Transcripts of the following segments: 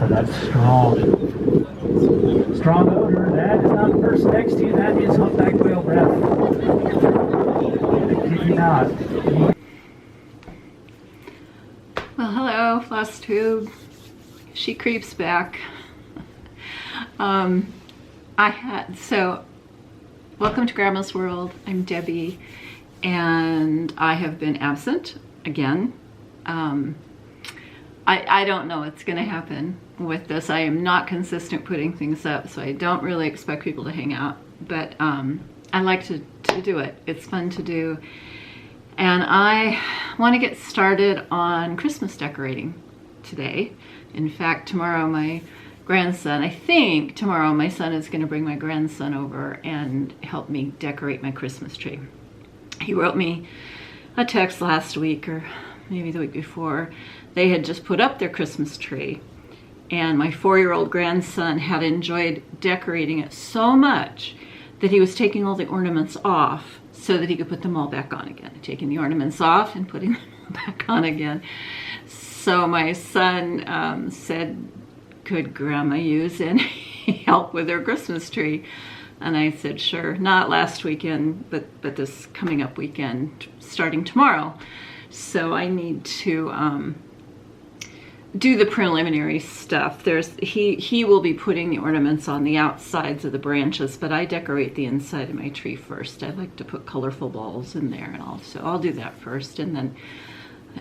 So that's strong. Strong odor. That is not the person next to you. That is humpback whale breath. I kid you not. Well, hello, Flosstube. She creeps back. Welcome to Grandma's World. I'm Debbie, and I have been absent again. I don't know what's going to happen with this. I am not consistent putting things up, so I don't really expect people to hang out, but I like to do it. It's fun to do, and I want to get started on Christmas decorating today. In fact, tomorrow my grandson, I think tomorrow my son is going to bring my grandson over and help me decorate my Christmas tree. He wrote me a text last week, or maybe the week before. They had just put up their Christmas tree, and my 4-year-old grandson had enjoyed decorating it so much that he was taking all the ornaments off so that he could put them all back on again. Taking the ornaments off and putting them back on again. So my son said, could Grandma use any help with her Christmas tree? And I said, sure. Not last weekend, but this coming up weekend, starting tomorrow. So I need to do the preliminary stuff. He will be putting the ornaments on the outsides of the branches, but I decorate the inside of my tree first. I like to put colorful balls in there and all, so I'll do that first, and then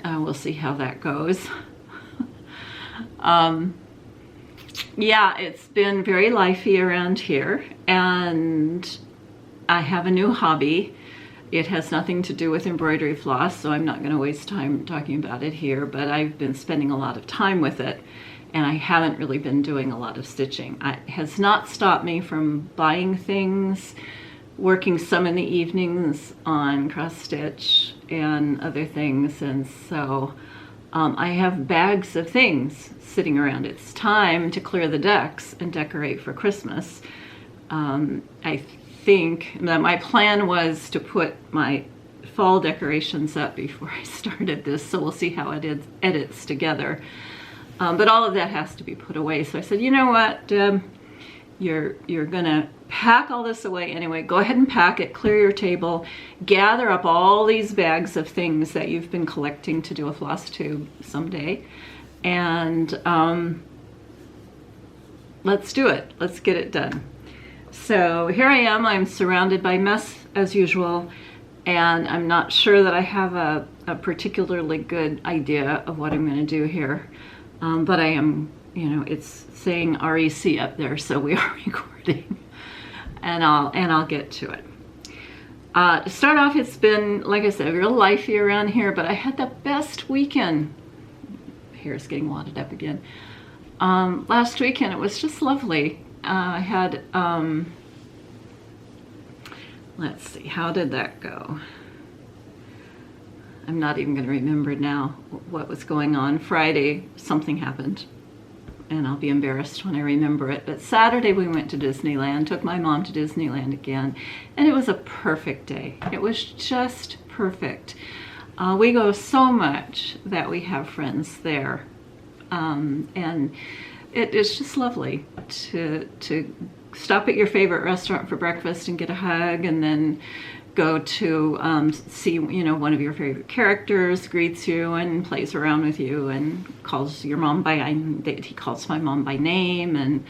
we'll see how that goes. Yeah, it's been very lively around here, and I have a new hobby. It has nothing to do with embroidery floss, so I'm not going to waste time talking about it here, but I've been spending a lot of time with it, and I haven't really been doing a lot of stitching. It has not stopped me from buying things, working some in the evenings on CrossStitch and other things, and so I have bags of things sitting around. It's time to clear the decks and decorate for Christmas. I think that my plan was to put my fall decorations up before I started this, so we'll see how it edits together. But all of that has to be put away. So I said, you know what, Deb, you're gonna pack all this away anyway. Go ahead and pack it, clear your table, gather up all these bags of things that you've been collecting to do a floss tube someday, and let's do it. Let's get it done. So here I am. I'm surrounded by mess as usual, and I'm not sure that I have a particularly good idea of what I'm going to do here, but I am, you know, it's saying REC up there, so we are recording, and I'll get to it. To start off, it's been, like I said, real lively around here, but I had the best weekend. Hair's getting wadded up again. Last weekend, it was just lovely. I had, let's see, how did that go? I'm not even going to remember now what was going on. Friday, something happened, and I'll be embarrassed when I remember it. But Saturday, we went to Disneyland, took my mom to Disneyland again, and it was a perfect day. It was just perfect. We go so much that we have friends there, and it is just lovely to stop at your favorite restaurant for breakfast and get a hug, and then go to see, you know, one of your favorite characters, greets you and plays around with you and calls your mom by, he calls my mom by name, and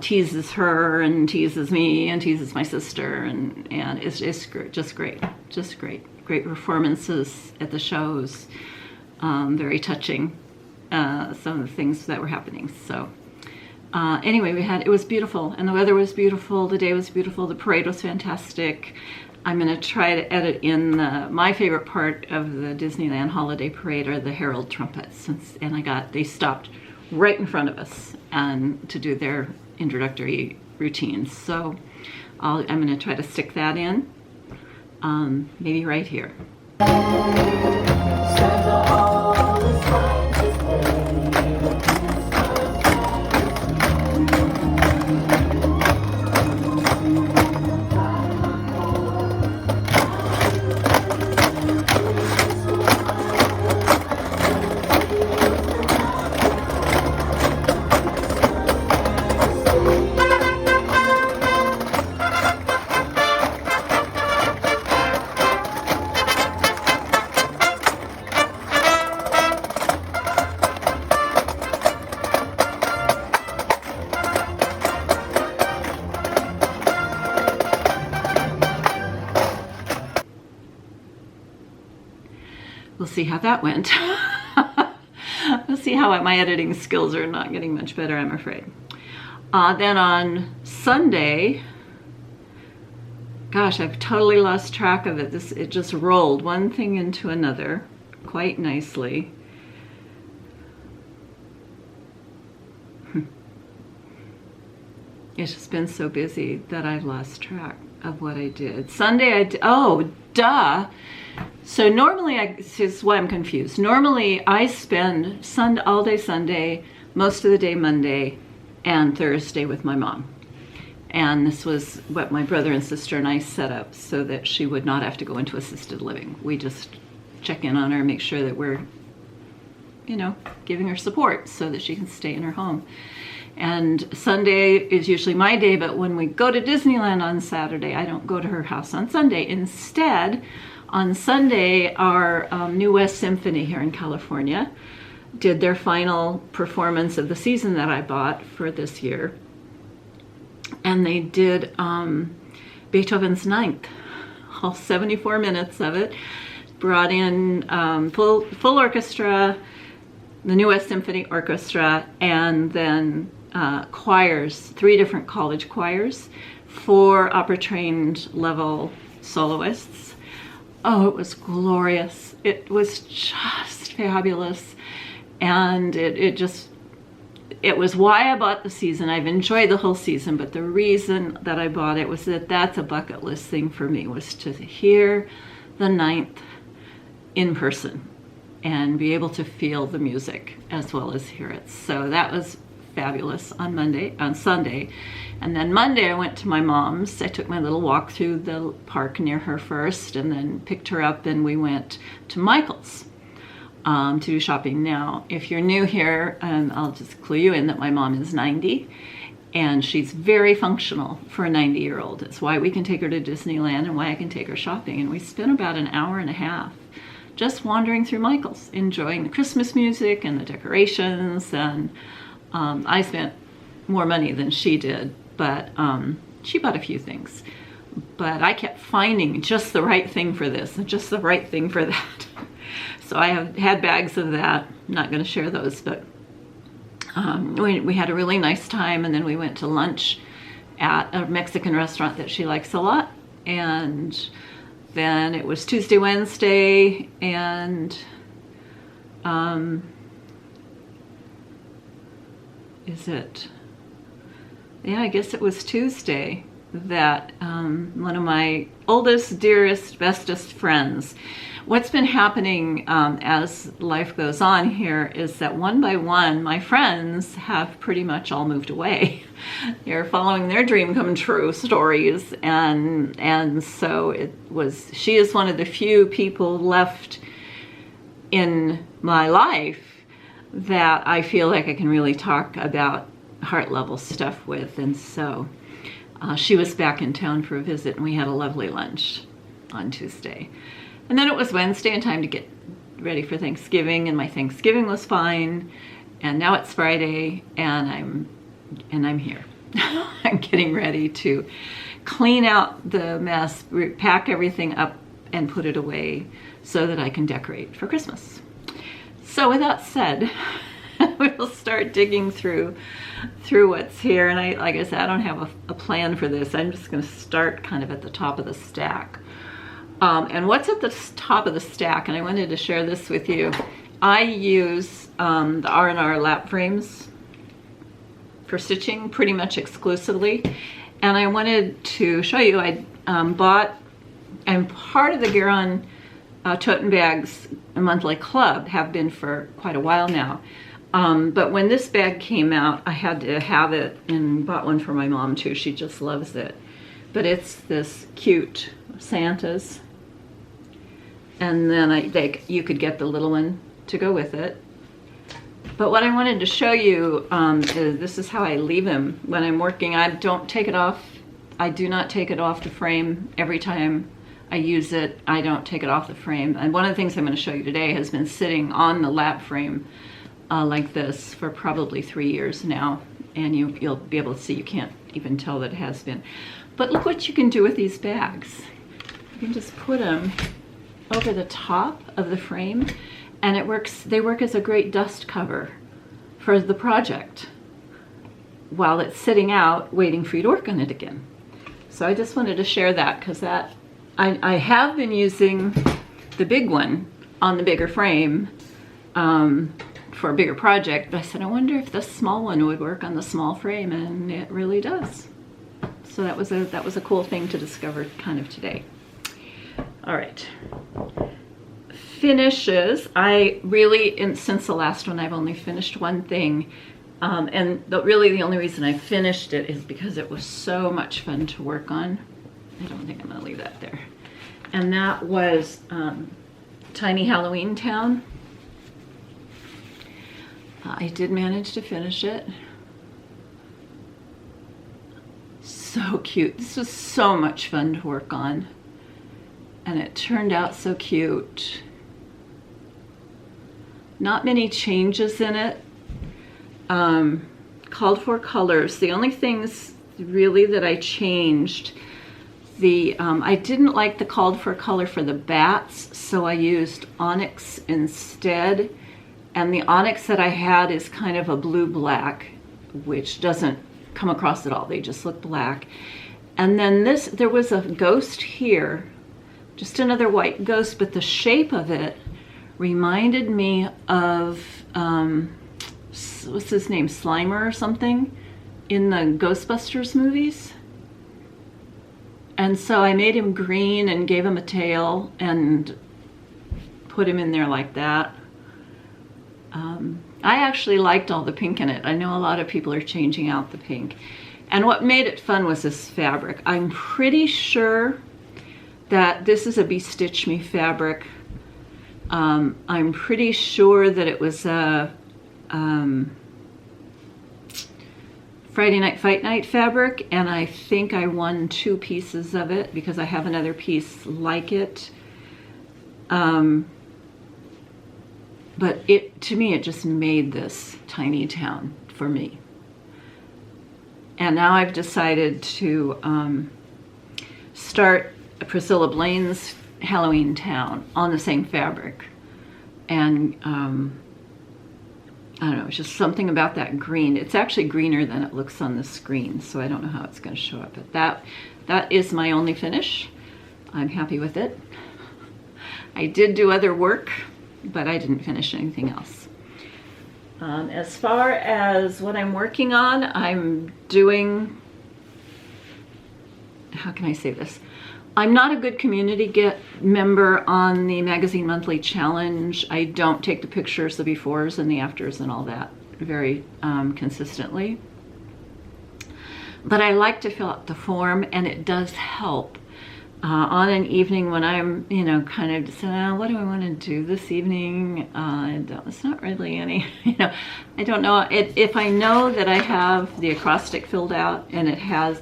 teases her and teases me and teases my sister, and it's just great. Great performances at the shows, very touching, some of the things that were happening. So anyway, it was beautiful, and the weather was beautiful, the day was beautiful, the parade was fantastic. I'm going to try to edit in my favorite part of the Disneyland holiday parade are the herald trumpets, and they stopped right in front of us and to do their introductory routines. So I'm going to try to stick that in, maybe right here. we'll see how that went. We'll see how my editing skills are not getting much better, I'm afraid. Then on Sunday, gosh, I've totally lost track of it. It just rolled one thing into another quite nicely. It's just been so busy that I've lost track of what I did. Sunday, oh, duh. So normally, this is why I'm confused. Normally, I spend all day Sunday, most of the day Monday, and Thursday with my mom. And this was what my brother and sister and I set up so that she would not have to go into assisted living. We just check in on her, make sure that we're, you know, giving her support so that she can stay in her home. And Sunday is usually my day, but when we go to Disneyland on Saturday, I don't go to her house on Sunday. Instead, on Sunday, our New West Symphony here in California did their final performance of the season that I bought for this year. And they did Beethoven's Ninth, all 74 minutes of it. Brought in full orchestra, the New West Symphony Orchestra, and then choirs, 3 different college choirs, 4 opera-trained level soloists. Oh, it was glorious. It was just fabulous. And it was why I bought the season. I've enjoyed the whole season, but the reason that I bought it was that that's a bucket list thing for me, was to hear the Ninth in person and be able to feel the music as well as hear it. So that was fabulous on Sunday. And then Monday I went to my mom's. I took my little walk through the park near her first and then picked her up, and we went to Michael's to do shopping. Now, if you're new here, I'll just clue you in that my mom is 90 and she's very functional for a 90-year-old. It's why we can take her to Disneyland and why I can take her shopping. And we spent about an hour and a half just wandering through Michael's, enjoying the Christmas music and the decorations. And I spent more money than she did, but she bought a few things. But I kept finding just the right thing for this and just the right thing for that. So I have had bags of that. I'm not going to share those, but we had a really nice time, and then we went to lunch at a Mexican restaurant that she likes a lot. And then it was Tuesday, Wednesday, and I guess it was Tuesday that one of my oldest, dearest, bestest friends. What's been happening as life goes on here is that one by one, my friends have pretty much all moved away. They're following their dream come true stories, and so she is one of the few people left in my life that I feel like I can really talk about heart level stuff with. And so she was back in town for a visit, and we had a lovely lunch on Tuesday. And then it was Wednesday and time to get ready for Thanksgiving, and my Thanksgiving was fine. And now it's Friday, and I'm here. I'm getting ready to clean out the mess, pack everything up, and put it away so that I can decorate for Christmas. So with that said, we'll start digging through what's here. And like I said, I don't have a plan for this. I'm just going to start kind of at the top of the stack. And what's at the top of the stack, and I wanted to share this with you. I use the R&R lap frames for stitching pretty much exclusively. And I wanted to show you, I bought, I'm part of the GaRon Tottenbags monthly club, have been for quite a while now. But when this bag came out, I had to have it, and bought one for my mom too. She just loves it. But it's this cute Santa's. And then you could get the little one to go with it. But what I wanted to show you is this is how I leave him when I'm working. I don't take it off. I do not take it off the frame every time I use it. I don't take it off the frame. And one of the things I'm going to show you today has been sitting on the lap frame like this for probably 3 years now. And you'll be able to see, you can't even tell that it has been. But look what you can do with these bags. You can just put them over the top of the frame, and they work as a great dust cover for the project while it's sitting out waiting for you to work on it again. So I just wanted to share that, because I have been using the big one on the bigger frame for a bigger project, but I said I wonder if the small one would work on the small frame, and it really does. So that was a cool thing to discover kind of today. All right, finishes. Since the last one, I've only finished one thing, and really the only reason I finished it is because it was so much fun to work on. I don't think I'm gonna leave that there. And that was Tiny Halloween Town. I did manage to finish it. So cute. This was so much fun to work on, and it turned out so cute. Not many changes in it. Called for colors. The only things really that I changed, I didn't like the called for color for the bats, so I used onyx instead. And the onyx that I had is kind of a blue-black, which doesn't come across at all. They just look black. And then there was a ghost here, just another white ghost, but the shape of it reminded me of, what's his name, Slimer or something, in the Ghostbusters movies. And so I made him green and gave him a tail and put him in there like that. I actually liked all the pink in it. I know a lot of people are changing out the pink. And what made it fun was this fabric. I'm pretty sure that this is a Be Stitch Me fabric. I'm pretty sure that it was a Friday Night Fight Night fabric, and I think I won 2 pieces of it because I have another piece like it. But to me, it just made this tiny town for me. And now I've decided to start Priscilla Blaine's Halloween Town on the same fabric. And I don't know, it's just something about that green. It's actually greener than it looks on the screen, so I don't know how it's going to show up. But that is my only finish. I'm happy with it. I did do other work, but I didn't finish anything else. As far as what I'm working on, I'm doing, how can I say this? I'm not a good community member on the Magazine Monthly Challenge. I don't take the pictures, the befores and the afters and all that very consistently. But I like to fill out the form, and it does help. On an evening when I'm, kind of just, what do I want to do this evening? It's not really any, I don't know. If I know that I have the acrostic filled out and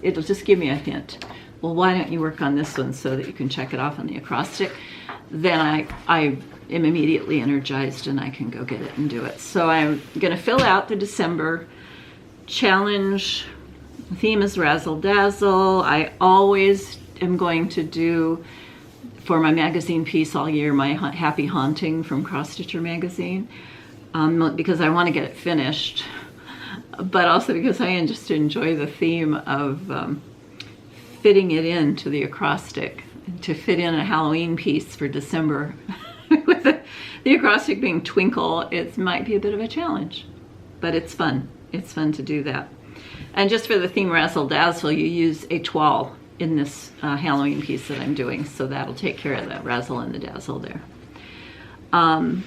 it'll just give me a hint. Well, why don't you work on this one so that you can check it off on the acrostic? Then I am immediately energized and I can go get it and do it. So I'm going to fill out the December challenge. The theme is Razzle Dazzle. I always am going to do, for my magazine piece all year, my Happy Haunting from CrossStitcher magazine, because I want to get it finished, but also because I just enjoy the theme of fitting it into the acrostic, to fit in a Halloween piece for December. With the acrostic being Twinkle, it might be a bit of a challenge, but it's fun. It's fun to do that. And just for the theme Razzle Dazzle, you use a toile in this Halloween piece that I'm doing, so that'll take care of the razzle and the dazzle there. And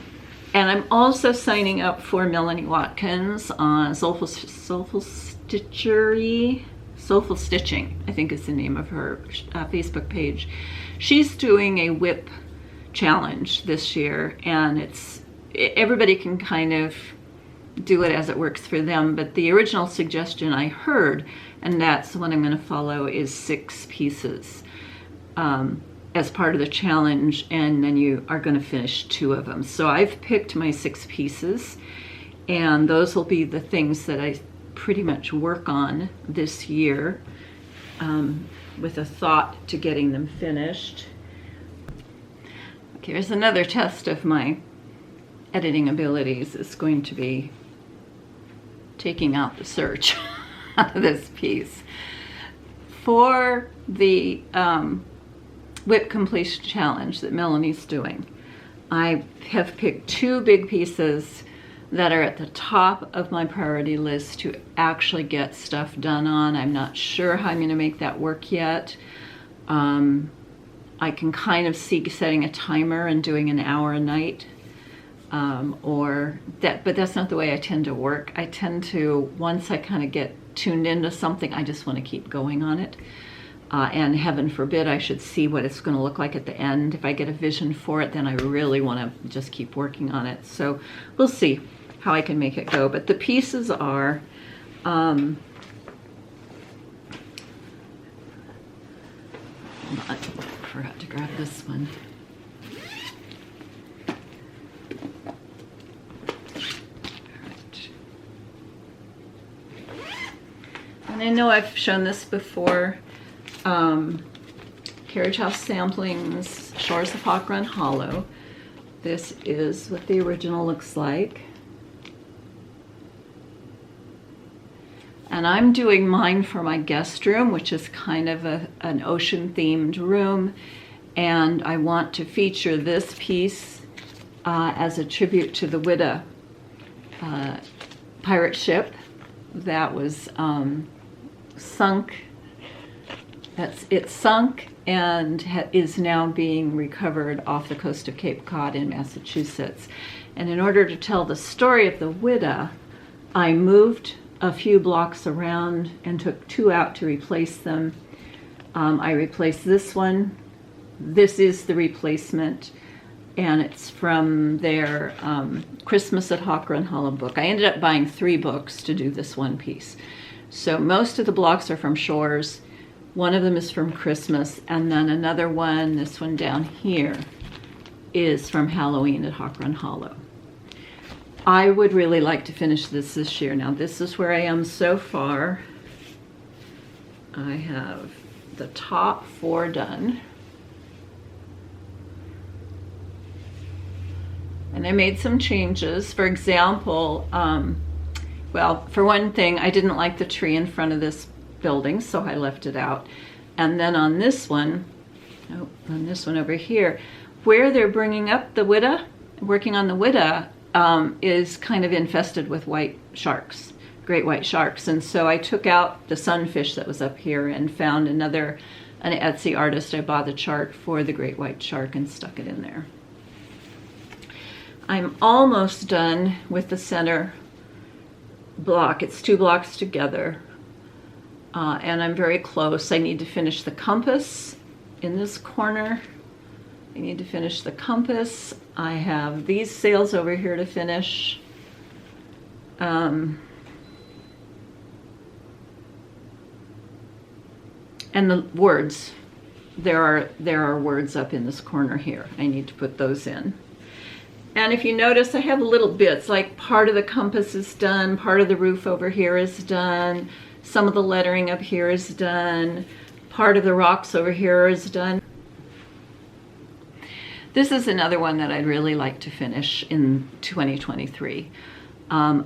I'm also signing up for Melanie Watkins on Soulful Stitchery. Soulful Stitching, I think is the name of her Facebook page. She's doing a whip challenge this year, and everybody can kind of do it as it works for them, but the original suggestion I heard, and that's what I'm going to follow, is 6 pieces as part of the challenge, and then you are going to finish 2 of them. So I've picked my 6 pieces, and those will be the things that I pretty much work on this year, with a thought to getting them finished. here's another test of my editing abilities. Is going to be taking out the search out of this piece. For the whip completion challenge that Melanie's doing, I have picked 2 big pieces that are at the top of my priority list to actually get stuff done on. I'm not sure how I'm going to make that work yet. I can kind of see setting a timer and doing an hour a night, but that's not the way I tend to work. I tend to, once I kind of get tuned into something, I just want to keep going on it. And heaven forbid I should see what it's going to look like at the end. If I get a vision for it, then I really want to just keep working on it. So we'll see how I can make it go. But the pieces are, hold on, I forgot to grab this one. And I know I've shown this before. Carriage House Samplings, Shores of Hawk Run Hollow. This is what the original looks like. And I'm doing mine for my guest room, which is kind of an ocean-themed room. And I want to feature this piece as a tribute to the Whydah pirate ship that was sunk. It sunk and is now being recovered off the coast of Cape Cod in Massachusetts. And in order to tell the story of the Whydah, I moved a few blocks around and took 2 out to replace them. I replaced this one. This is the replacement, and it's from their Christmas at Hawk Run Hollow book. I ended up buying 3 books to do this one piece. So most of the blocks are from Shores. One of them is from Christmas, and then another one, this one down here, is from Halloween at Hawk Run Hollow. I would really like to finish this year. Now this is where I am so far. I have the top 4 done. And I made some changes. For example, well, for one thing, I didn't like the tree in front of this building, so I left it out. And then on this one, on this one over here, where they're bringing up the Whydah, working on the Whydah, is kind of infested with white sharks, great white sharks. And so I took out the sunfish that was up here and found an Etsy artist. I bought the chart for the great white shark and stuck it in there. I'm almost done with the center block. It's 2 blocks together. And I'm very close. I need to finish the compass in this corner. I need to finish the compass. I have these sails over here to finish. And the words. There are words up in this corner here. I need to put those in. And if you notice, I have little bits, like part of the compass is done, part of the roof over here is done, some of the lettering up here is done, part of the rocks over here is done. This is another one that I'd really like to finish in 2023.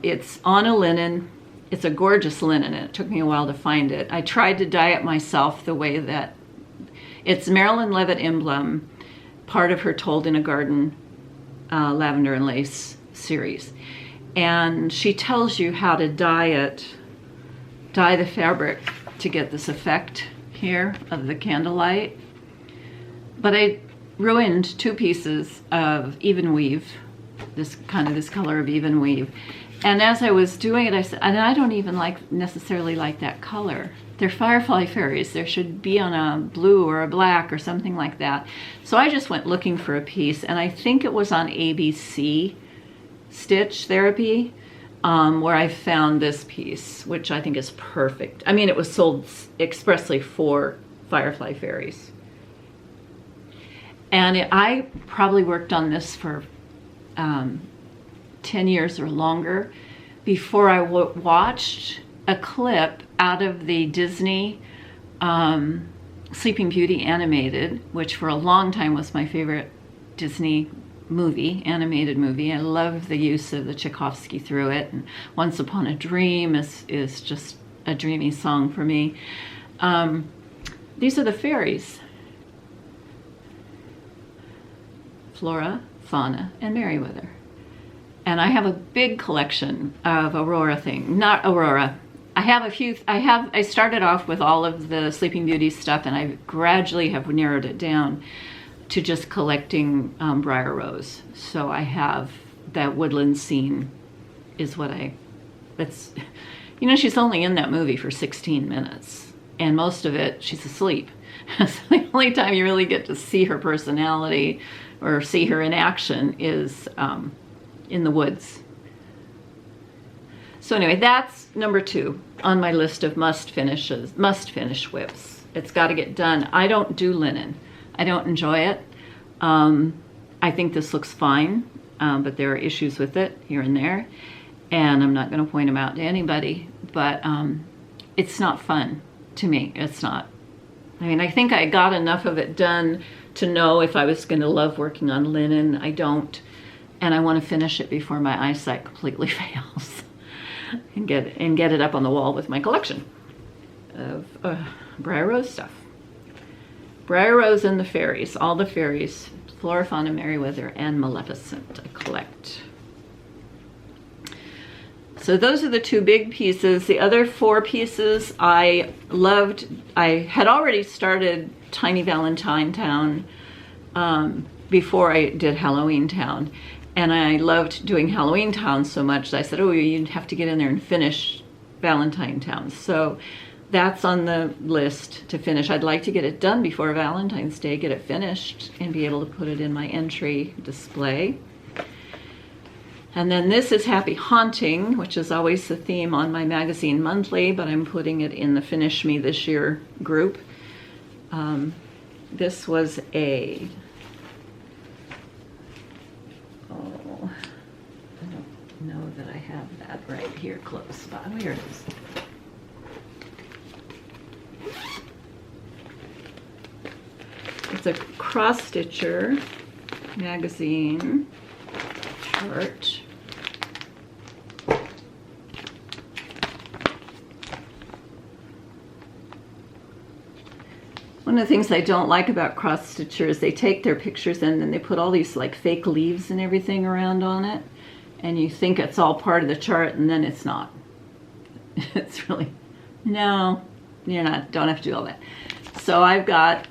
It's on a linen. It's a gorgeous linen, and it took me a while to find it. I tried to dye it myself the way that it's Marilyn Leavitt-Imblum, part of her Told in a Garden Lavender and Lace series. And she tells you how to dye the fabric to get this effect here of the candlelight. But I ruined 2 pieces of even weave, this color of even weave. And as I was doing it, I said, and I don't even necessarily like that color. They're Firefly Faeries. There should be on a blue or a black or something like that. So I just went looking for a piece, and I think it was on ABC Stitch Therapy where I found this piece, which I think is perfect. I mean, it was sold expressly for Firefly Faeries. And I probably worked on this for 10 years or longer before I watched a clip out of the Disney Sleeping Beauty animated, which for a long time was my favorite Disney movie, animated movie. I love the use of the Tchaikovsky through it. And Once Upon a Dream is just a dreamy song for me. These are the Faeries. Flora, Fauna, and Merriweather. And I have a big collection of Aurora not Aurora. I started off with all of the Sleeping Beauty stuff, and I gradually have narrowed it down to just collecting Briar Rose. So I have that woodland scene is what it's, you know, she's only in that movie for 16 minutes, and most of it, she's asleep. So the only time you really get to see her personality or see her in action is in the woods. So anyway, that's number 2 on my list of must finish whips. It's got to get done. I don't do linen. I don't enjoy it. I think this looks fine, but there are issues with it here and there, and I'm not going to point them out to anybody, but it's not fun to me. It's not. I mean, I think I got enough of it done to know if I was going to love working on linen. I don't, and I want to finish it before my eyesight completely fails and get it up on the wall with my collection of Briar Rose stuff. Briar Rose and the Faeries, all the Faeries, Flora, Fauna, Merriweather, and Maleficent I collect. So those are the 2 big pieces. The other 4 pieces I loved. I had already started Tiny Valentine Town before I did Halloween Town. And I loved doing Halloween Town so much that I said, oh, you'd have to get in there and finish Valentine Town. So that's on the list to finish. I'd like to get it done before Valentine's Day, get it finished, and be able to put it in my entry display. And then this is Happy Haunting, which is always the theme on my magazine monthly, but I'm putting it in the Finish Me This Year group. This was I don't know that I have that right here close by. Oh, here it is. It's a CrossStitcher magazine chart. One of the things I don't like about CrossStitcher is they take their pictures and then they put all these like fake leaves and everything around on it, and you think it's all part of the chart, and then it's not. It's really, no, you're not, don't have to do all that. So I've got,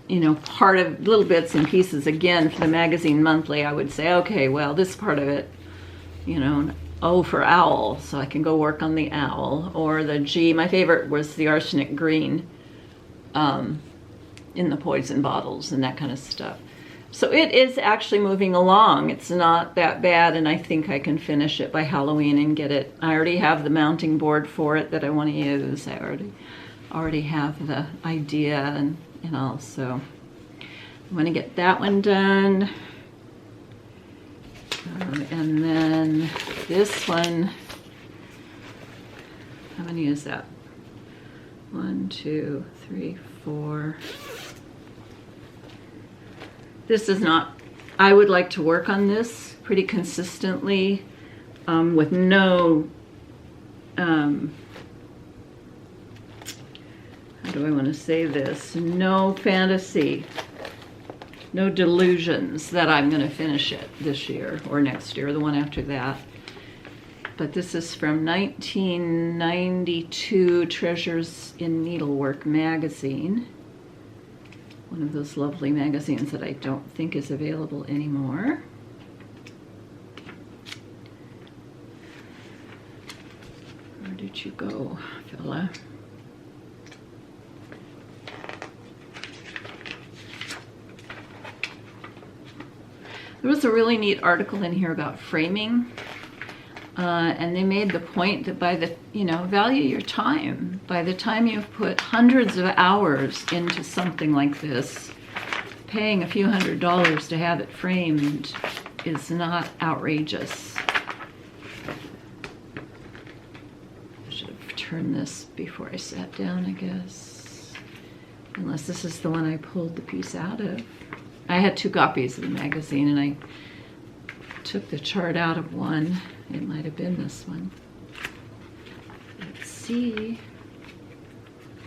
you know, part of little bits and pieces. Again, for the magazine monthly, I would say, okay, well, this part of it, you know, O for owl, so I can go work on the owl, or the G. My favorite was the arsenic green in the poison bottles and that kind of stuff. So it is actually moving along. It's not that bad, and I think I can finish it by Halloween and get it. I already have the mounting board for it that I want to use. I already have the idea and all, so I'm going to get that one done. And then this one, how many is that? 1, 2, 3, 4. This is not, I would like to work on this pretty consistently with no, how do I want to say this? No fantasy, no delusions that I'm going to finish it this year or next year, or the one after that. But this is from 1992 Treasures in Needlework magazine. One of those lovely magazines that I don't think is available anymore. Where did you go, fella? There was a really neat article in here about framing. And they made the point that by the, you know, value your time. By the time you've put hundreds of hours into something like this, paying a few $100s to have it framed is not outrageous. I should have turned this before I sat down, I guess. Unless this is the one I pulled the piece out of. I had 2 copies of the magazine, and I took the chart out of one. It might have been this one. Let's see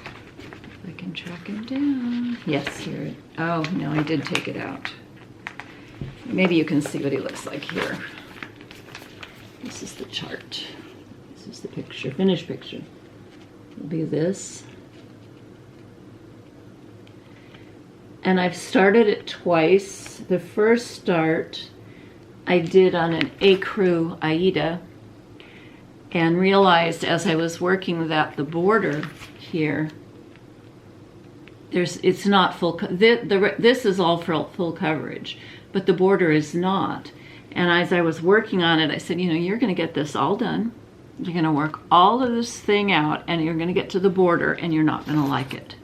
if I can track him down. Yes, here. Oh, no, I did take it out. Maybe you can see what he looks like here. This is the chart. This is the picture, finished picture. It'll be this. And I've started it twice. The first start I did on an ecru Aida, and realized as I was working that the border here, it's not full, this is all full coverage, but the border is not. And as I was working on it, I said, you know, you're going to get this all done. You're going to work all of this thing out, and you're going to get to the border, and you're not going to like it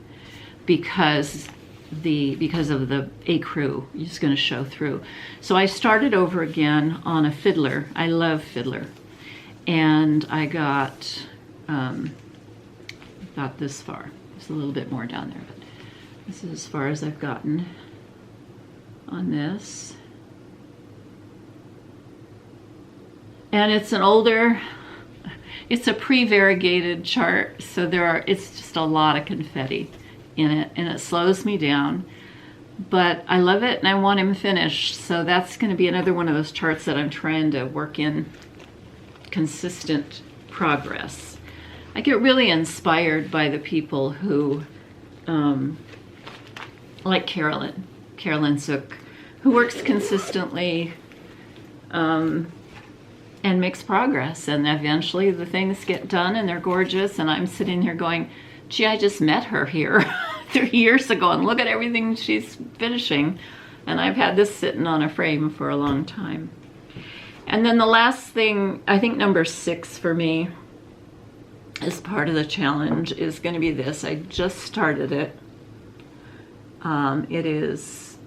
because of the ecru. It's just going to show through. So I started over again on a fiddler. I love fiddler, and I got this far. There's a little bit more down there, but this is as far as I've gotten on this. And it's an older, it's a pre-variegated chart, so it's just a lot of confetti in it, and it slows me down. But I love it, and I want him finished, so that's going to be another one of those charts that I'm trying to work in consistent progress. I get really inspired by the people who, like Carolyn Zook, who works consistently, and makes progress, and eventually the things get done and they're gorgeous, and I'm sitting here going, gee, I just met her here 3 years ago, and look at everything she's finishing. And I've had this sitting on a frame for a long time. And then the last thing, I think number 6 for me, as part of the challenge, is going to be this. I just started it. It is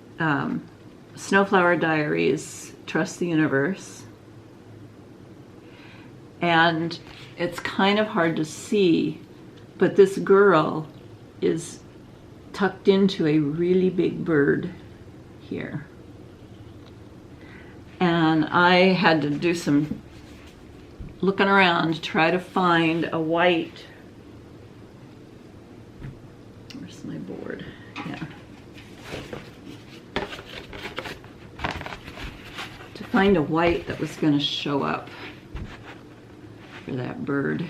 Snowflower Diaries, Trust the Universe. And it's kind of hard to see, but this girl is tucked into a really big bird here. And I had to do some looking around to try to find a white. Where's my board? Yeah. To find a white that was going to show up for that bird.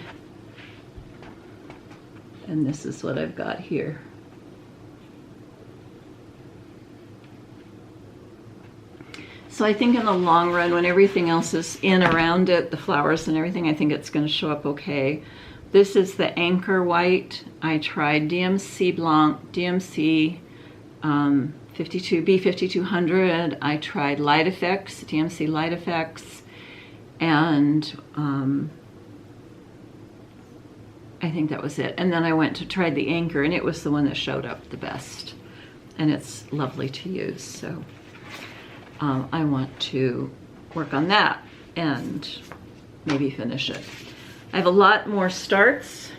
And this is what I've got here. So I think in the long run, when everything else is in around it, the flowers and everything, I think it's going to show up okay. This is the Anchor White. I tried DMC Blanc, DMC B5200. I tried Light Effects, DMC Light Effects, and I think that was it. And then I went to try the Anchor, and it was the one that showed up the best. And it's lovely to use, so I want to work on that and maybe finish it. I have a lot more starts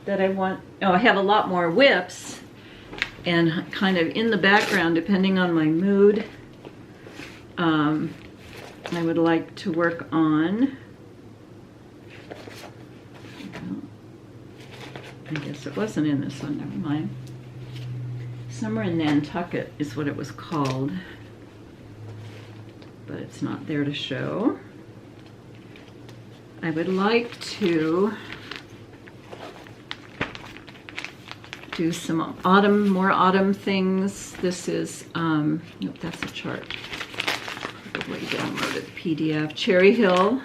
that I want. Oh, I have a lot more whips, and kind of in the background, depending on my mood, I would like to work on, I guess it wasn't in this one, never mind. Summer in Nantucket is what it was called, but it's not there to show. I would like to do some autumn, more autumn things. This is, nope, that's a chart. Probably downloaded the PDF. Cherry Hill.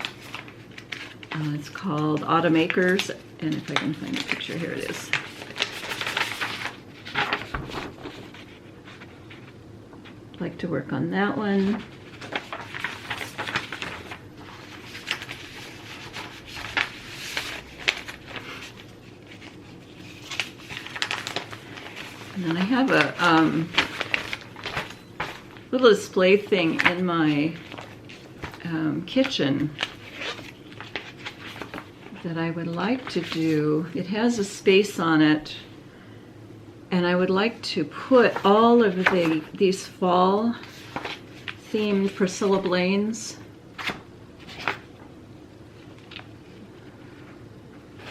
It's called Autumn Acres, and if I can find the picture, here it is. I'd like to work on that one. And then I have a little display thing in my kitchen that I would like to do. It has a space on it, And I would like to put all of these fall themed Priscilla Blaines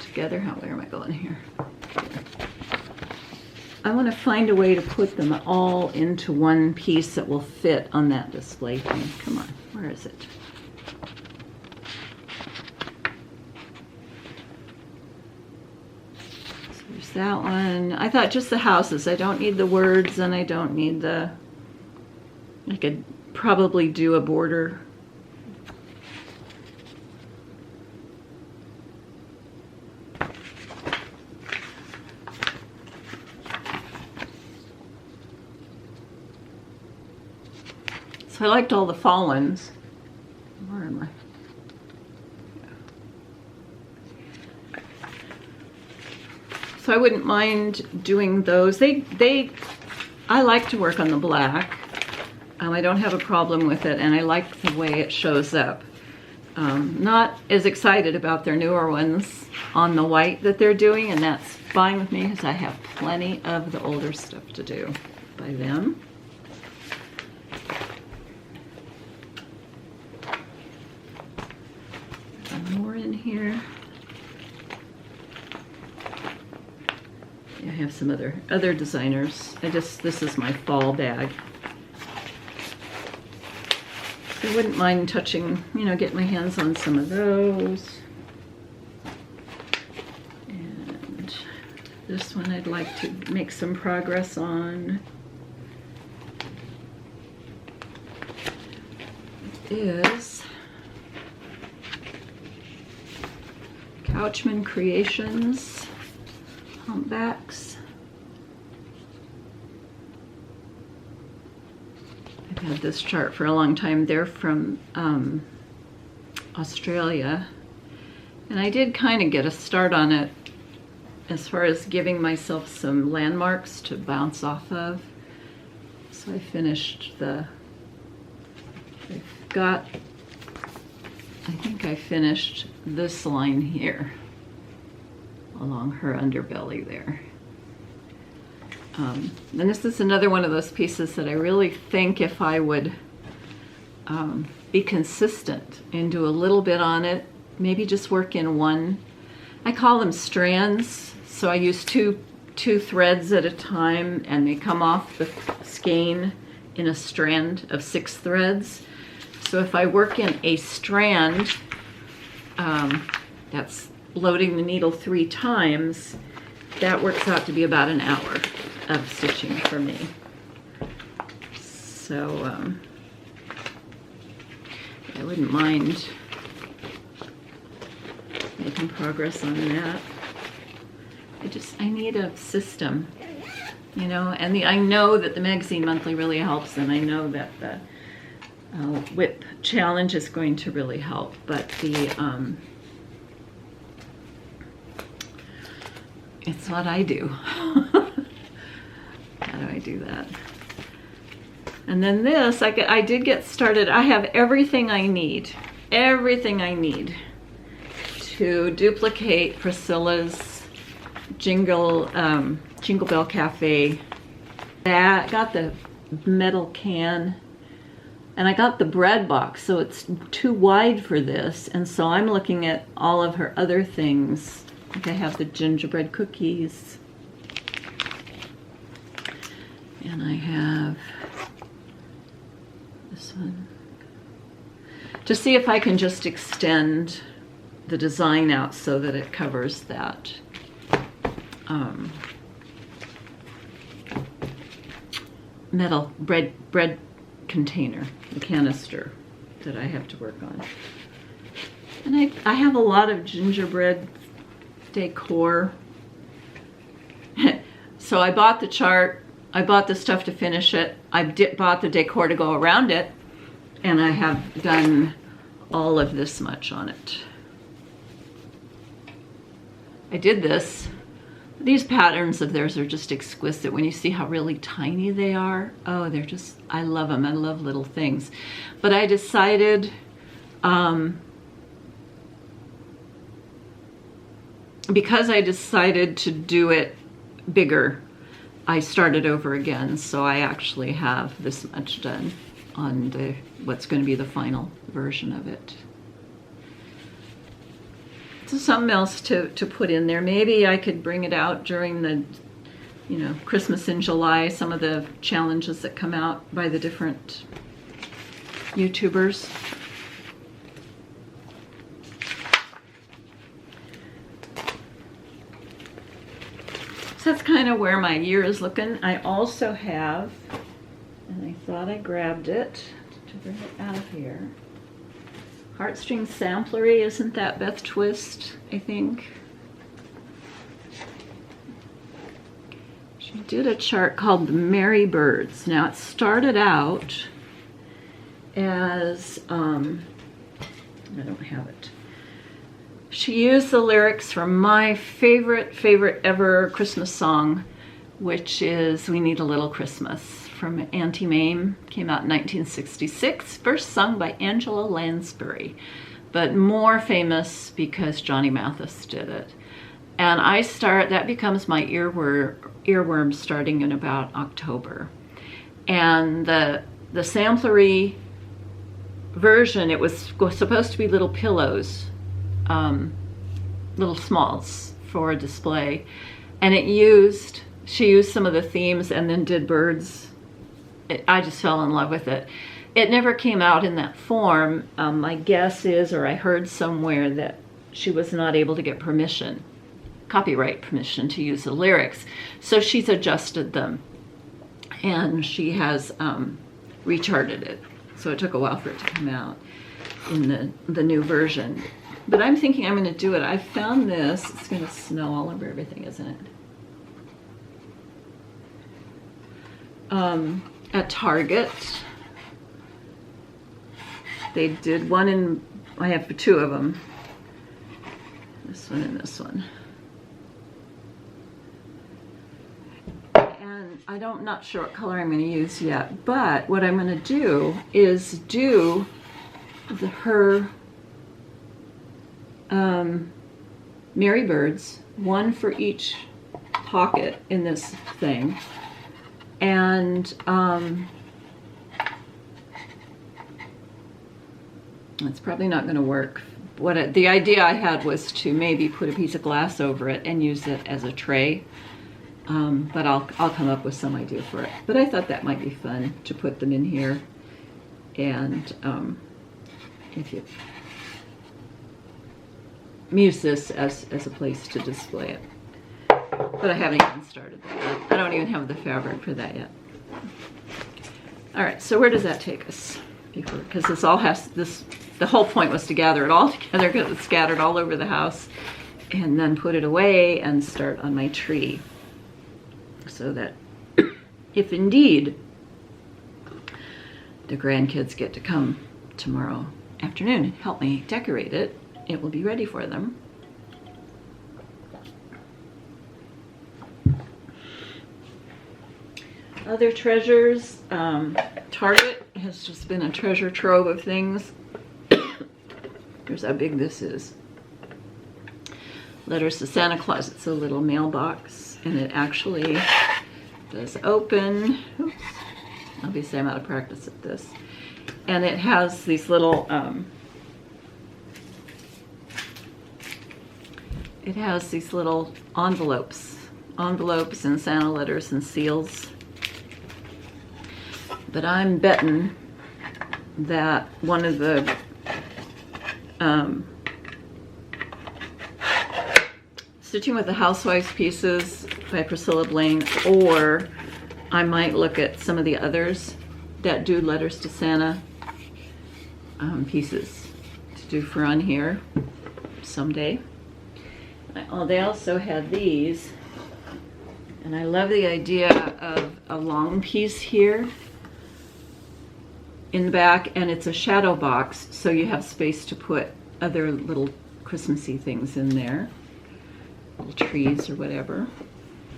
together. Where am I going here? I want to find a way to put them all into one piece that will fit on that display thing. Come on, where is it? So there's that one. I thought just the houses. I don't need the words, and I don't need the... I could probably do a border. I liked all the fall ones. Where am I? So I wouldn't mind doing those. I like to work on the black. I don't have a problem with it, and I like the way it shows up. Not as excited about their newer ones on the white that they're doing, and that's fine with me because I have plenty of the older stuff to do by them. More in here. Yeah, I have some other designers. This is my fall bag. So I wouldn't mind touching, get my hands on some of those. And this one I'd like to make some progress on. It is Couchman Creations humpbacks. I've had this chart for a long time. They're from Australia, and I did kind of get a start on it as far as giving myself some landmarks to bounce off of. So I finished I think I finished this line here along her underbelly there. And this is another one of those pieces that I really think if I would be consistent and do a little bit on it, maybe just work in one. I call them strands, so I use two threads at a time, and they come off the skein in a strand of 6 threads. So if I work in a strand, that's loading the needle 3 times, that works out to be about an hour of stitching for me. So I wouldn't mind making progress on that. I need a system, and I know that the magazine monthly really helps, and I know that the whip challenge is going to really help, but it's what I do. How do I do that? And then this, I did get started. I have everything I need to duplicate Priscilla's Jingle Bell Cafe. That got the metal can, and I got the bread box, so it's too wide for this, and so I'm looking at all of her other things. Like I have the gingerbread cookies, and I have this one, to see if I can just extend the design out so that it covers that metal bread container, the canister that I have to work on. And I have a lot of gingerbread decor. So I bought the chart, I bought the stuff to finish it, I bought the decor to go around it, and I have done all of this much on it. I did this. These patterns of theirs are just exquisite when you see how really tiny they are. Oh, they're just, I love them. I love little things. But I decided, because I decided to do it bigger, I started over again, so I actually have this much done on the what's going to be the final version of it. So something else to put in there. Maybe I could bring it out during the, you know, Christmas in July, some of the challenges that come out by the different YouTubers. So that's kind of where my year is looking. I also have, and I thought I grabbed it to bring it out of here, Heartstring Samplery. Isn't that Beth Twist, I think? She did a chart called The Merry Birds. Now it started out as, I don't have it. She used the lyrics from my favorite ever Christmas song, which is We Need a Little Christmas, from Auntie Mame. Came out in 1966, first sung by Angela Lansbury, but more famous because Johnny Mathis did it. And that becomes my earworm starting in about October. And the samplery version, it was supposed to be little pillows, little smalls for a display, and she used some of the themes and then did birds. I just fell in love with it. It never came out in that form. My guess is, or I heard somewhere, that she was not able to get permission, copyright permission, to use the lyrics, so she's adjusted them, and she has recharted it, so it took a while for it to come out in the new version. But I'm thinking I'm going to do it. I found this. It's going to snow all over everything, isn't it? At Target. They did one in, I have two of them. This one and this one. And I'm not sure what color I'm going to use yet, but what I'm going to do is do her Merry Birds, one for each pocket in this thing, and it's probably not going to work. The idea I had was to maybe put a piece of glass over it and use it as a tray, but I'll come up with some idea for it. But I thought that might be fun to put them in here, and if you use this as a place to display it. But I haven't even started that. I don't even have the fabric for that yet. All right, so where does that take us? Because this all has the whole point was to gather it all together because it's scattered all over the house, and then put it away and start on my tree, so that if indeed the grandkids get to come tomorrow afternoon and help me decorate it, it will be ready for them. Other treasures, Target has just been a treasure trove of things. Here's how big this is. Letters to Santa Claus. It's a little mailbox, and it actually does open. Oops. Obviously I'm out of practice at this. And it has these little envelopes and Santa letters and seals. But I'm betting that one of the Stitching with the Housewives pieces by Priscilla, Blaine, or I might look at some of the others that do letters to Santa pieces to do for on here someday. They also had these, and I love the idea of a long piece here in the back, and it's a shadow box, so you have space to put other little Christmassy things in there, little trees or whatever.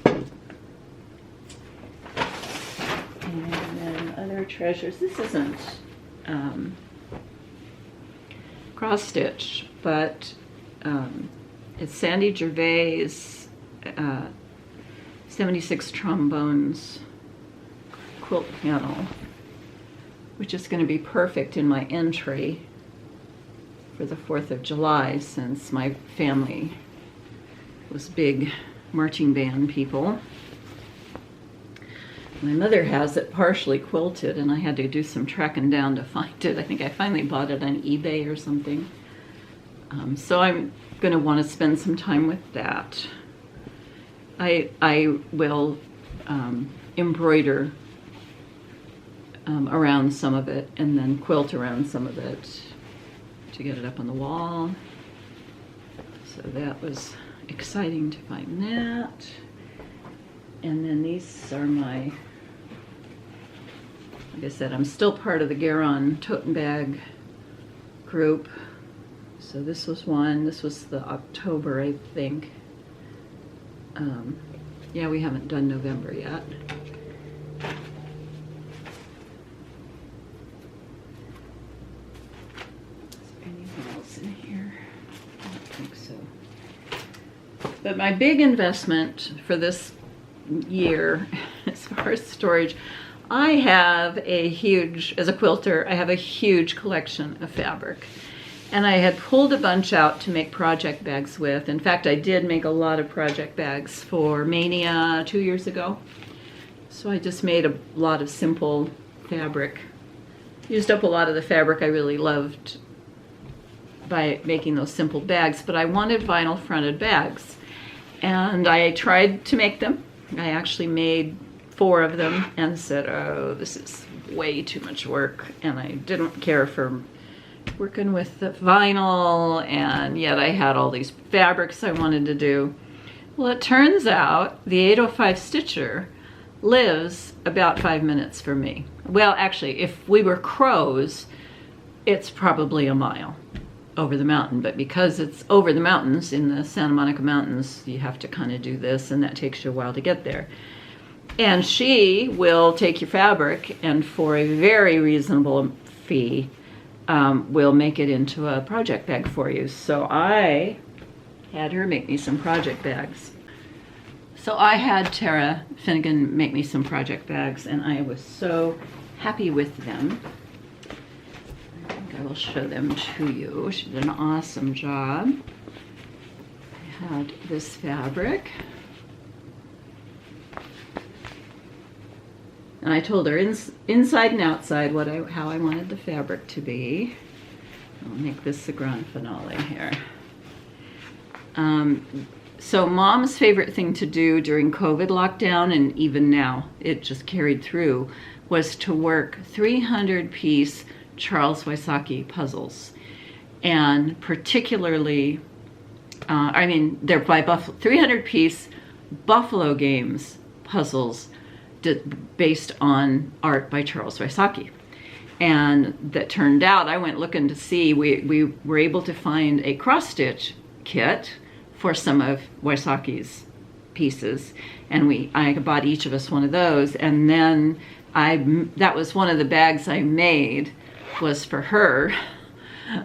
And then other treasures. This isn't CrossStitch, but it's Sandy Gervais 76 Trombones quilt panel, which is going to be perfect in my entry for the 4th of July, since my family was big marching band people. My mother has it partially quilted, and I had to do some tracking down to find it. I think I finally bought it on eBay or something. So I'm going to want to spend some time with that. I will embroider around some of it, and then quilt around some of it to get it up on the wall. So that was exciting to find that. And then these are my, like I said, I'm still part of the GaRon Tottenbag group. So this was one, this was the October, I think. Yeah, we haven't done November yet. But my big investment for this year, as far as storage, I have a huge, as a quilter, I have a huge collection of fabric. And I had pulled a bunch out to make project bags with. In fact, I did make a lot of project bags for Mania 2 years ago. So I just made a lot of simple fabric. Used up a lot of the fabric I really loved by making those simple bags, but I wanted vinyl fronted bags. And I tried to make them. I actually made 4 of them and said, oh, this is way too much work. And I didn't care for working with the vinyl, and yet I had all these fabrics I wanted to do. Well, it turns out the 805 Stitcher lives about 5 minutes from me. Well, actually, if we were crows, it's probably a mile over the mountain, but because it's over the mountains in the Santa Monica Mountains, you have to kind of do this, and that takes you a while to get there. And she will take your fabric, and for a very reasonable fee, will make it into a project bag for you. So I had her make me some project bags. So I had Tara Finnean make me some project bags, and I was so happy with them. I think I will show them to you. She did an awesome job. I had this fabric. And I told her inside and outside how I wanted the fabric to be. I'll make this the grand finale here. So Mom's favorite thing to do during COVID lockdown, and even now, it just carried through, was to work 300-piece Charles Wysocki puzzles. And particularly, I mean, they're by 300-piece Buffalo Games puzzles based on art by Charles Wysocki. And that turned out, I went looking to see, we were able to find a cross-stitch kit for some of Wysocki's pieces, and I bought each of us one of those, and then that was one of the bags I made, was for her,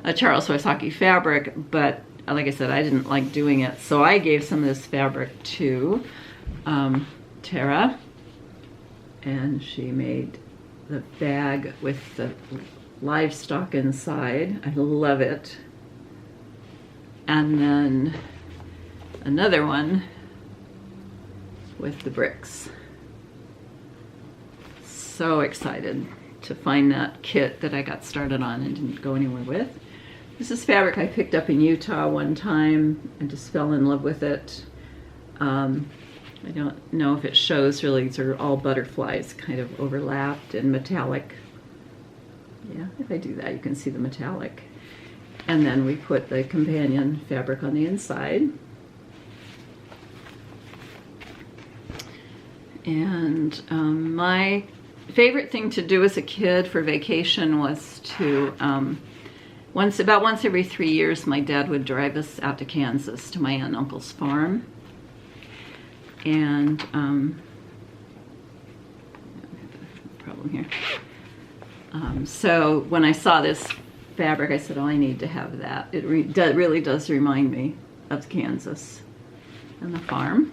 a Charles Wysocki fabric, but like I said, I didn't like doing it, so I gave some of this fabric to Tara, and she made the bag with the livestock inside. I love it. And then another one with the bricks. So excited to find that kit that I got started on and didn't go anywhere with. This is fabric I picked up in Utah one time and just fell in love with it. I don't know if it shows really, these are all butterflies kind of overlapped and metallic. Yeah, if I do that you can see the metallic. And then we put the companion fabric on the inside. And my favorite thing to do as a kid for vacation was to, about once every 3 years, my dad would drive us out to Kansas to my aunt and uncle's farm. And problem here. So when I saw this fabric, I said, oh, I need to have that. It really does remind me of Kansas and the farm.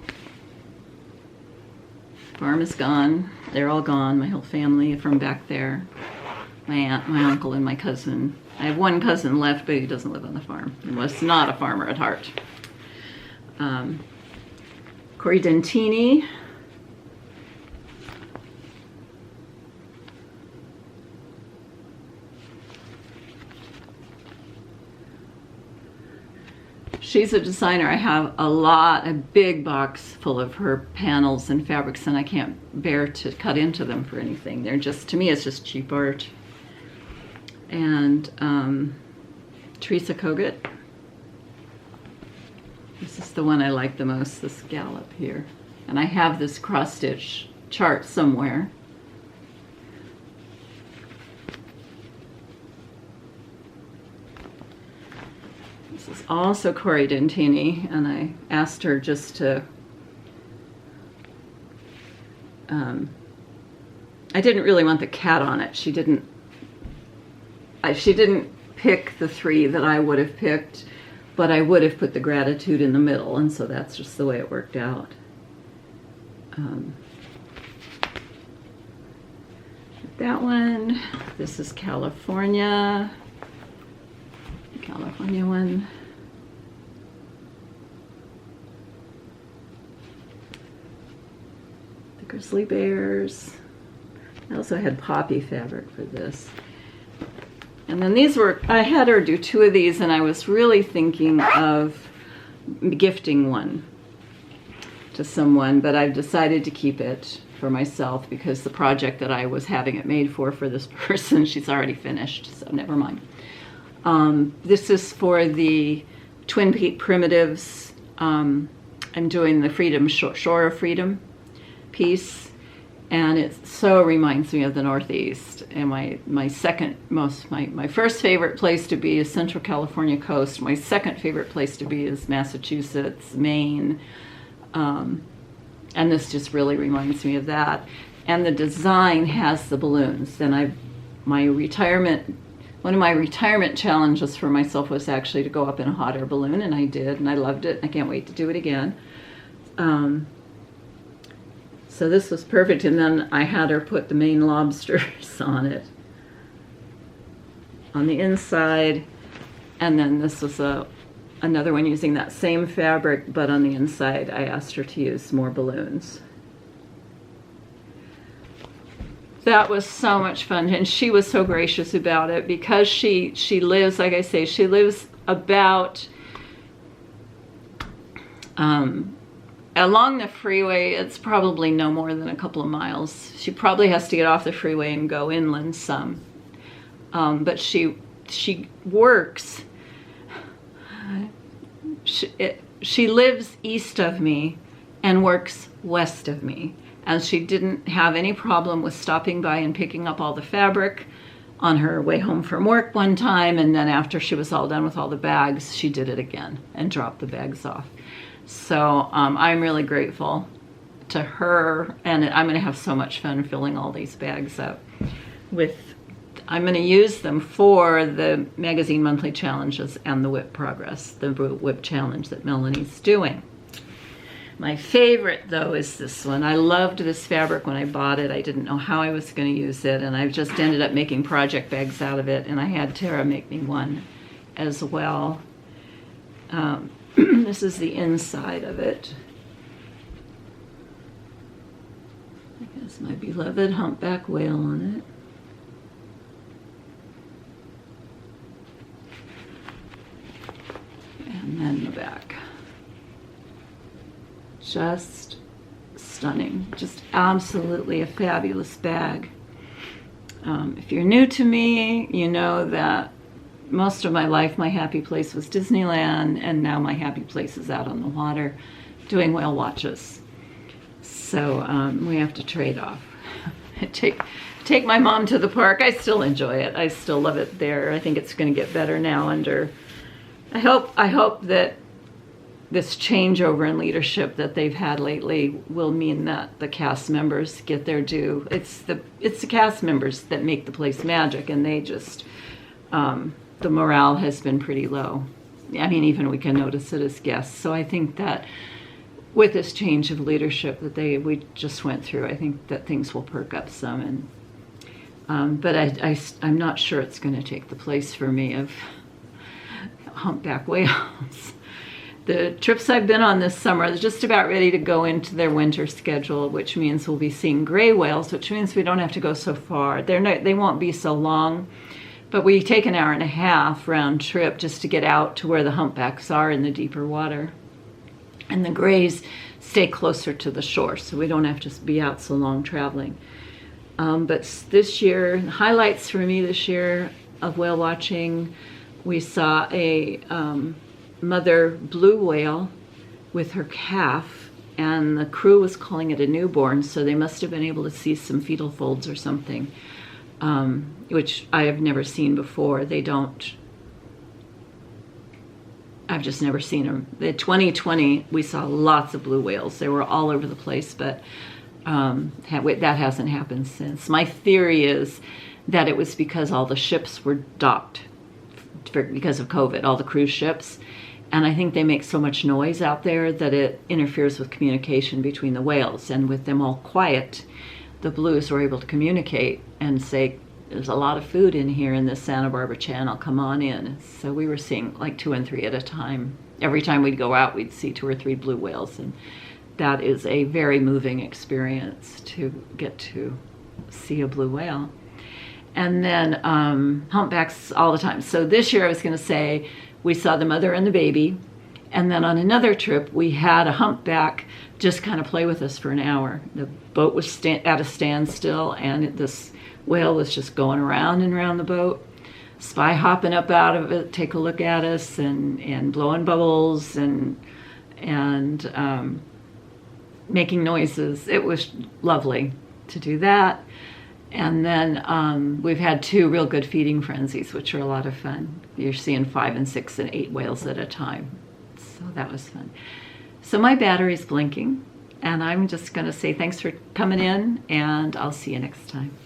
Farm is gone. They're all gone, my whole family from back there. My aunt, my uncle, and my cousin. I have one cousin left, but he doesn't live on the farm. He was not a farmer at heart. Corey Dentini. She's a designer. I have a big box full of her panels and fabrics, and I can't bear to cut into them for anything. They're just, to me, it's just cheap art. And Teresa Kogut. This is the one I like the most, this scallop here. And I have this cross-stitch chart somewhere. This is also Corey Dentini, and I asked her just to, I didn't really want the cat on it. She didn't pick the 3 that I would have picked, but I would have put the gratitude in the middle, and so that's just the way it worked out. That one, this is California one. The grizzly bears. I also had poppy fabric for this. And then these were, I had her do 2 of these, and I was really thinking of gifting one to someone, but I've decided to keep it for myself because the project that I was having it made for this person, she's already finished, so never mind. This is for the Twin Peak Primitives. I'm doing the Freedom Shore of Freedom piece, and it so reminds me of the Northeast. And my first favorite place to be is Central California coast. My second favorite place to be is Massachusetts, Maine, and this just really reminds me of that. And the design has the balloons. And one of my retirement challenges for myself was actually to go up in a hot air balloon, and I did, and I loved it. I can't wait to do it again. So this was perfect, and then I had her put the Maine lobsters on it, on the inside, and then this was another one using that same fabric, but on the inside I asked her to use more balloons. That was so much fun, and she was so gracious about it because she lives, like I say, she lives about along the freeway. It's probably no more than a couple of miles. She probably has to get off the freeway and go inland some, but she works. She lives east of me and works west of me. And she didn't have any problem with stopping by and picking up all the fabric on her way home from work one time, and then after she was all done with all the bags, she did it again and dropped the bags off. So I'm really grateful to her, and I'm going to have so much fun filling all these bags up. I'm going to use them for the magazine monthly challenges and the WIP progress, the WIP challenge that Melanie's doing. My favorite, though, is this one. I loved this fabric when I bought it. I didn't know how I was going to use it, and I've just ended up making project bags out of it, and I had Tara make me one as well. This is the inside of it. It has my beloved humpback whale on it. And then the back. Just stunning, just absolutely a fabulous bag. If you're new to me, you know that most of my life my happy place was Disneyland, and now my happy place is out on the water doing whale watches. So we have to trade off. Take my mom to the park. I still enjoy it. I still love it there. I think it's going to get better now under, I hope that this changeover in leadership that they've had lately will mean that the cast members get their due. It's the cast members that make the place magic, and they just, the morale has been pretty low. I mean, even we can notice it as guests. So I think that with this change of leadership that we just went through, I think that things will perk up some. And but I'm not sure it's going to take the place for me of humpback whales. The trips I've been on this summer are just about ready to go into their winter schedule, which means we'll be seeing gray whales, which means we don't have to go so far. They won't be so long, but we take an hour and a half round trip just to get out to where the humpbacks are in the deeper water. And the grays stay closer to the shore, so we don't have to be out so long traveling. But this year, highlights for me this year of whale watching, we saw a mother blue whale with her calf, and the crew was calling it a newborn, so they must have been able to see some fetal folds or something, which I have never seen before. I've just never seen them. In 2020, we saw lots of blue whales. They were all over the place, but that hasn't happened since. My theory is that it was because all the ships were docked because of COVID, all the cruise ships. And I think they make so much noise out there that it interferes with communication between the whales. And with them all quiet, the blues were able to communicate and say, there's a lot of food in here in this Santa Barbara Channel, come on in. So we were seeing like 2 and 3 at a time. Every time we'd go out, we'd see 2 or 3 blue whales. And that is a very moving experience to get to see a blue whale. And then humpbacks all the time. So this year I was going to say we saw the mother and the baby. And then on another trip, we had a humpback just kind of play with us for an hour. The boat was at a standstill, and this whale was just going around and around the boat, spy hopping up out of it, take a look at us, and blowing bubbles and making noises. It was lovely to do that. And then we've had 2 real good feeding frenzies, which are a lot of fun. You're seeing 5 and 6 and 8 whales at a time. So that was fun. So my battery's blinking, and I'm just going to say thanks for coming in, and I'll see you next time.